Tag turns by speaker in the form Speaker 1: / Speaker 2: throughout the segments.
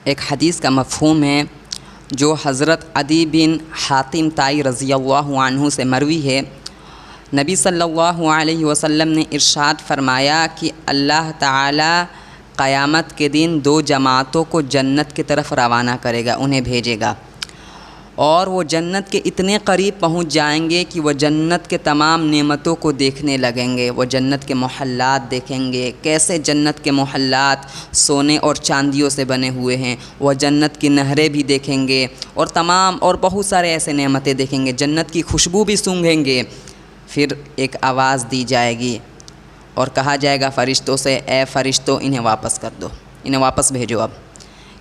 Speaker 1: ایک حدیث کا مفہوم ہے جو حضرت عدی بن حاتم طائی رضی اللہ عنہ سے مروی ہے۔ نبی صلی اللہ علیہ وسلم نے ارشاد فرمایا کہ اللہ تعالی قیامت کے دن 2 جماعتوں کو جنت کی طرف روانہ کرے گا، انہیں بھیجے گا، اور وہ جنت کے اتنے قریب پہنچ جائیں گے کہ وہ جنت کے تمام نعمتوں کو دیکھنے لگیں گے۔ وہ جنت کے محلات دیکھیں گے، کیسے جنت کے محلات سونے اور چاندیوں سے بنے ہوئے ہیں۔ وہ جنت کی نہریں بھی دیکھیں گے اور بہت سارے ایسے نعمتیں دیکھیں گے، جنت کی خوشبو بھی سونگھیں گے۔ پھر ایک آواز دی جائے گی اور کہا جائے گا فرشتوں سے، اے فرشتوں انہیں واپس کر دو، انہیں واپس بھیجو۔ اب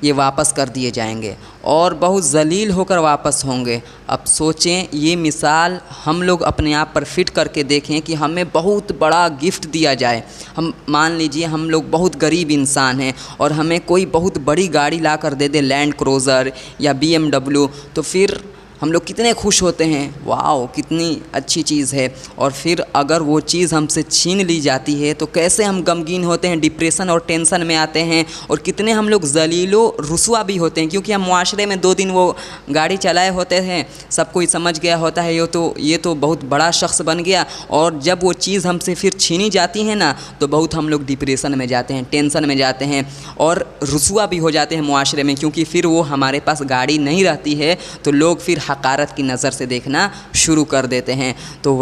Speaker 1: یہ واپس کر دیے جائیں گے اور بہت ذلیل ہو کر واپس ہوں گے۔ اب سوچیں، یہ مثال ہم لوگ اپنے آپ پر فٹ کر کے دیکھیں کہ ہمیں بہت بڑا گفٹ دیا جائے۔ ہم مان لیجئے ہم لوگ بہت غریب انسان ہیں اور ہمیں کوئی بہت بڑی گاڑی لا کر دے دے، لینڈ کروزر یا BMW، تو پھر ہم لوگ کتنے خوش ہوتے ہیں، واو کتنی اچھی چیز ہے۔ اور پھر اگر وہ چیز ہم سے چھین لی جاتی ہے تو کیسے ہم غمگین ہوتے ہیں، ڈپریشن اور ٹینشن میں آتے ہیں، اور کتنے ہم لوگ ذلیل و رسوا بھی ہوتے ہیں، کیونکہ ہم معاشرے میں 2 دن وہ گاڑی چلائے ہوتے ہیں، سب کوئی سمجھ گیا ہوتا ہے یہ تو بہت بڑا شخص بن گیا، اور جب وہ چیز ہم سے پھر چھینی جاتی ہے نا تو بہت ہم لوگ ڈپریشن میں جاتے ہیں، ٹینشن میں جاتے ہیں اور رسوا بھی ہو جاتے ہیں معاشرے میں، کیونکہ پھر وہ ہمارے پاس گاڑی نہیں رہتی ہے تو لوگ پھر حقارت کی نظر سے دیکھنا شروع کر دیتے ہیں۔ تو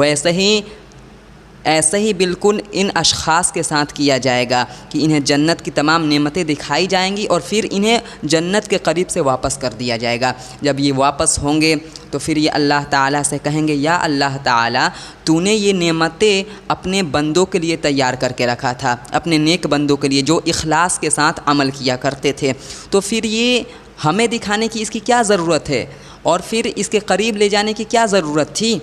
Speaker 1: ایسے ہی بالکل ان اشخاص کے ساتھ کیا جائے گا کہ انہیں جنت کی تمام نعمتیں دکھائی جائیں گی اور پھر انہیں جنت کے قریب سے واپس کر دیا جائے گا۔ جب یہ واپس ہوں گے تو پھر یہ اللہ تعالیٰ سے کہیں گے، یا اللہ تعالیٰ تو نے یہ نعمتیں اپنے بندوں کے لیے تیار کر کے رکھا تھا، اپنے نیک بندوں کے لیے جو اخلاص کے ساتھ عمل کیا کرتے تھے، تو پھر یہ ہمیں دکھانے کی اس کی کیا ضرورت ہے، اور پھر اس کے قریب لے جانے کی کیا ضرورت تھی؟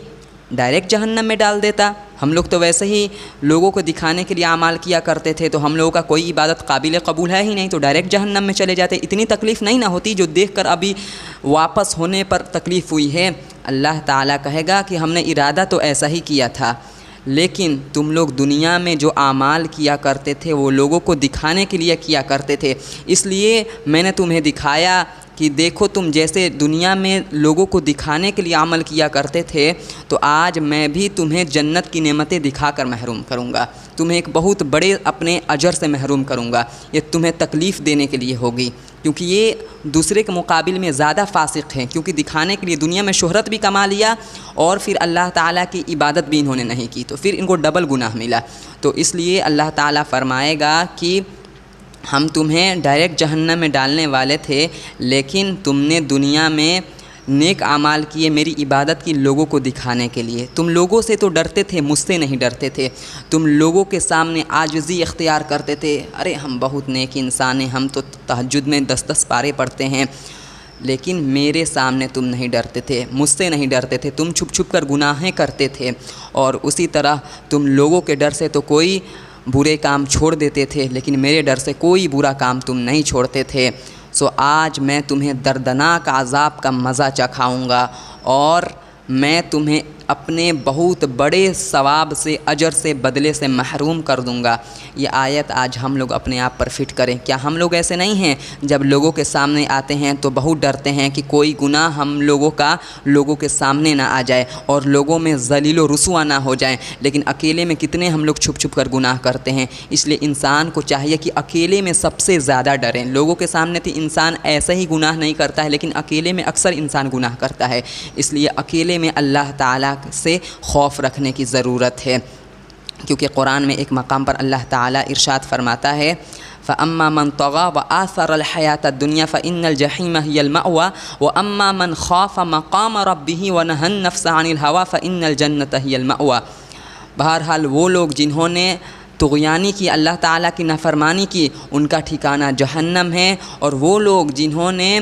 Speaker 1: ڈائریکٹ جہنم میں ڈال دیتا۔ ہم لوگ تو ویسے ہی لوگوں کو دکھانے کے لیے اعمال کیا کرتے تھے، تو ہم لوگوں کا کوئی عبادت قابل قبول ہے ہی نہیں، تو ڈائریکٹ جہنم میں چلے جاتے۔ اتنی تکلیف نہیں نہ ہوتی جو دیکھ کر ابھی واپس ہونے پر تکلیف ہوئی ہے۔ اللہ تعالیٰ کہے گا کہ ہم نے ارادہ تو ایسا ہی کیا تھا، لیکن تم لوگ دنیا میں جو اعمال کیا کرتے تھے وہ لوگوں کو دکھانے کے لیے کیا کرتے تھے، اس لیے میں نے تمہیں دکھایا کہ دیکھو تم جیسے دنیا میں لوگوں کو دکھانے کے لیے عمل کیا کرتے تھے، تو آج میں بھی تمہیں جنت کی نعمتیں دکھا کر محروم کروں گا، تمہیں ایک بہت بڑے اپنے اجر سے محروم کروں گا۔ یہ تمہیں تکلیف دینے کے لیے ہوگی، کیونکہ یہ دوسرے کے مقابل میں زیادہ فاسق ہیں، کیونکہ دکھانے کے لیے دنیا میں شہرت بھی کما لیا اور پھر اللہ تعالیٰ کی عبادت بھی انہوں نے نہیں کی، تو پھر ان کو ڈبل گناہ ملا۔ تو اس لیے اللہ تعالیٰ فرمائے گا کہ ہم تمہیں ڈائریکٹ جہنم میں ڈالنے والے تھے، لیکن تم نے دنیا میں نیک اعمال کیے میری عبادت کی لوگوں کو دکھانے کے لیے۔ تم لوگوں سے تو ڈرتے تھے، مجھ سے نہیں ڈرتے تھے، تم لوگوں کے سامنے عاجزی اختیار کرتے تھے، ارے ہم بہت نیک انسان ہیں، ہم تو تہجد میں 10 پارے پڑھتے ہیں، لیکن میرے سامنے تم نہیں ڈرتے تھے، مجھ سے نہیں ڈرتے تھے، تم چھپ چھپ کر گناہیں کرتے تھے، اور اسی طرح تم لوگوں کے ڈر سے تو کوئی برے کام چھوڑ دیتے تھے، لیکن میرے ڈر سے کوئی برا کام تم نہیں چھوڑتے تھے۔ سو آج میں تمہیں دردناک عذاب کا مزہ چکھاؤں گا، اور میں تمہیں اپنے بہت بڑے ثواب سے، اجر سے، بدلے سے محروم کر دوں گا۔ یہ آیت آج ہم لوگ اپنے آپ پر فٹ کریں۔ کیا ہم لوگ ایسے نہیں ہیں جب لوگوں کے سامنے آتے ہیں تو بہت ڈرتے ہیں کہ کوئی گناہ ہم لوگوں کا لوگوں کے سامنے نہ آ جائے اور لوگوں میں ذلیل و رسوا نہ ہو جائیں، لیکن اکیلے میں کتنے ہم لوگ چھپ چھپ کر گناہ کرتے ہیں۔ اس لیے انسان کو چاہیے کہ اکیلے میں سب سے زیادہ ڈریں۔ لوگوں کے سامنے تو انسان ایسا ہی گناہ نہیں کرتا ہے، لیکن اکیلے میں اکثر انسان گناہ کرتا ہے، اس لیے اکیلے میں اللہ تعالیٰ سے خوف رکھنے کی ضرورت ہے، کیونکہ قرآن میں ایک مقام پر اللہ تعالیٰ ارشاد فرماتا ہے فَأَمَّا مَنْ طَغَى وَآثَرَ الْحَيَاةَ الدُّنْيَا فَإِنَّ الْجَحِيمَ هِيَ الْمَأْوَى وَأَمَّا مَنْ خَافَ مَقَامَ رَبِّهِ وَنَهَى النَّفْسَ عَنِ الْهَوَى فَإِنَّ الْجَنَّةَ هِيَ الْمَأْوَى۔ بہرحال وہ لوگ جنہوں نے طغیانی کی، اللہ تعالیٰ کی نافرمانی کی، ان کا ٹھکانہ جہنم ہے، اور وہ لوگ جنہوں نے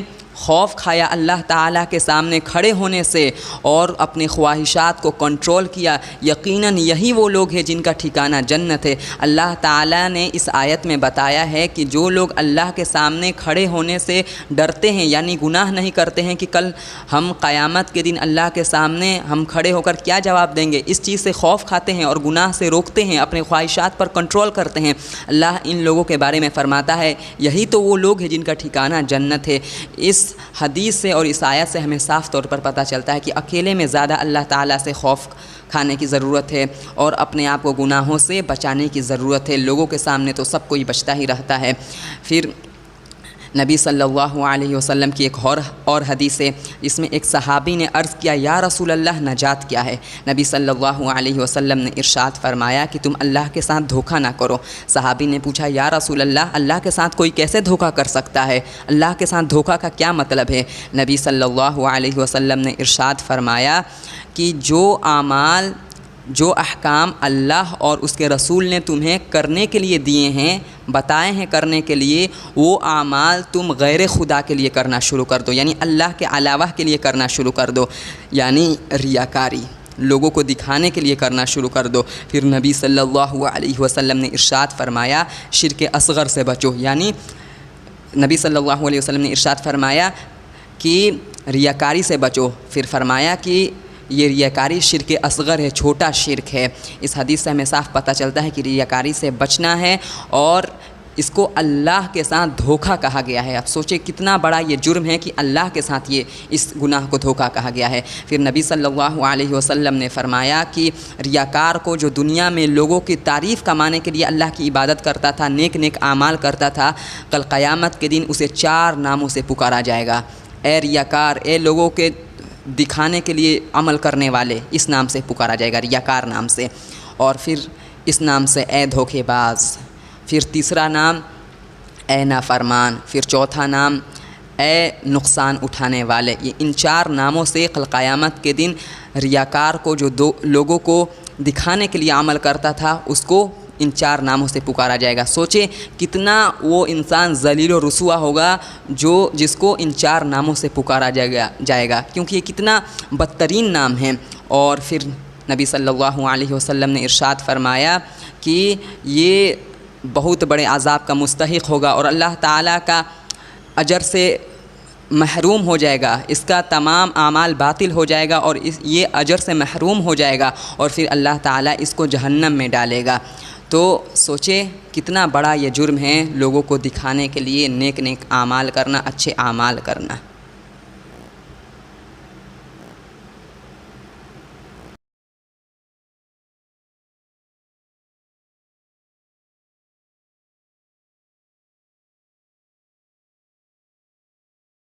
Speaker 1: خوف کھایا اللہ تعالیٰ کے سامنے کھڑے ہونے سے اور اپنے خواہشات کو کنٹرول کیا، یقیناً یہی وہ لوگ ہیں جن کا ٹھکانہ جنت ہے۔ اللہ تعالیٰ نے اس آیت میں بتایا ہے کہ جو لوگ اللہ کے سامنے کھڑے ہونے سے ڈرتے ہیں، یعنی گناہ نہیں کرتے ہیں کہ کل ہم قیامت کے دن اللہ کے سامنے ہم کھڑے ہو کر کیا جواب دیں گے، اس چیز سے خوف کھاتے ہیں اور گناہ سے روکتے ہیں، اپنے خواہشات پر کنٹرول کرتے ہیں، اللہ ان لوگوں کے بارے میں فرماتا ہے یہی تو وہ لوگ ہیں جن کا ٹھکانہ جنت ہے۔ اس حدیث سے اور اس آیت سے ہمیں صاف طور پر پتہ چلتا ہے کہ اکیلے میں زیادہ اللہ تعالیٰ سے خوف کھانے کی ضرورت ہے اور اپنے آپ کو گناہوں سے بچانے کی ضرورت ہے۔ لوگوں کے سامنے تو سب کوئی بچتا ہی رہتا ہے۔ پھر نبی صلی اللہ علیہ وسلم کی ایک اور حدیث ہے، اس میں ایک صحابی نے عرض کیا یا رسول اللہ نجات کیا ہے؟ نبی صلی اللہ علیہ وسلم نے ارشاد فرمایا کہ تم اللہ کے ساتھ دھوکہ نہ کرو۔ صحابی نے پوچھا یا رسول اللہ کے ساتھ کوئی کیسے دھوکہ کر سکتا ہے؟ اللہ کے ساتھ دھوکہ کا کیا مطلب ہے؟ نبی صلی اللہ علیہ وسلم نے ارشاد فرمایا کہ جو احکام اللہ اور اس کے رسول نے تمہیں کرنے کے لیے دیے ہیں، بتائے ہیں کرنے کے لیے، وہ اعمال تم غیر خدا کے لیے کرنا شروع کر دو، یعنی اللہ کے علاوہ کے لیے کرنا شروع کر دو، یعنی ریاکاری، لوگوں کو دکھانے کے لیے کرنا شروع کر دو۔ پھر نبی صلی اللہ علیہ وسلم نے ارشاد فرمایا شرک اصغر سے بچو، یعنی نبی صلی اللہ علیہ وسلم نے ارشاد فرمایا کہ ریاکاری سے بچو، پھر فرمایا کہ یہ ریاکاری شرک اصغر ہے، چھوٹا شرک ہے۔ اس حدیث سے ہمیں صاف پتہ چلتا ہے کہ ریاکاری سے بچنا ہے اور اس کو اللہ کے ساتھ دھوکہ کہا گیا ہے۔ اب سوچیں کتنا بڑا یہ جرم ہے کہ اللہ کے ساتھ اس گناہ کو دھوکہ کہا گیا ہے۔ پھر نبی صلی اللہ علیہ وسلم نے فرمایا کہ ریاکار کو جو دنیا میں لوگوں کی تعریف کمانے کے لیے اللہ کی عبادت کرتا تھا، نیک اعمال کرتا تھا، کل قیامت کے دن اسے 4 ناموں سے پکارا جائے گا۔ اے ریاکار، اے لوگوں کے دکھانے کے لیے عمل کرنے والے، اس نام سے پکارا جائے گا، ریاکار نام سے، اور پھر اس نام سے اے دھوکے باز، پھر تیسرا نام اے نافرمان، پھر چوتھا نام اے نقصان اٹھانے والے۔ یہ ان 4 ناموں سے کل قیامت کے دن ریاکار کو جو لوگوں کو دکھانے کے لیے عمل کرتا تھا اس کو ان 4 ناموں سے پکارا جائے گا۔ سوچیں کتنا وہ انسان ذلیل و رسوا ہوگا جس کو ان 4 ناموں سے پکارا جائے گا، کیونکہ یہ کتنا بدترین نام ہے۔ اور پھر نبی صلی اللہ علیہ وسلم نے ارشاد فرمایا کہ یہ بہت بڑے عذاب کا مستحق ہوگا اور اللہ تعالیٰ کا اجر سے محروم ہو جائے گا، اس کا تمام اعمال باطل ہو جائے گا اور یہ اجر سے محروم ہو جائے گا اور پھر اللہ تعالیٰ اس کو جہنم میں ڈالے گا۔ تو سوچیں کتنا بڑا یہ جرم ہے لوگوں کو دکھانے کے لیے نیک اعمال کرنا، اچھے اعمال کرنا۔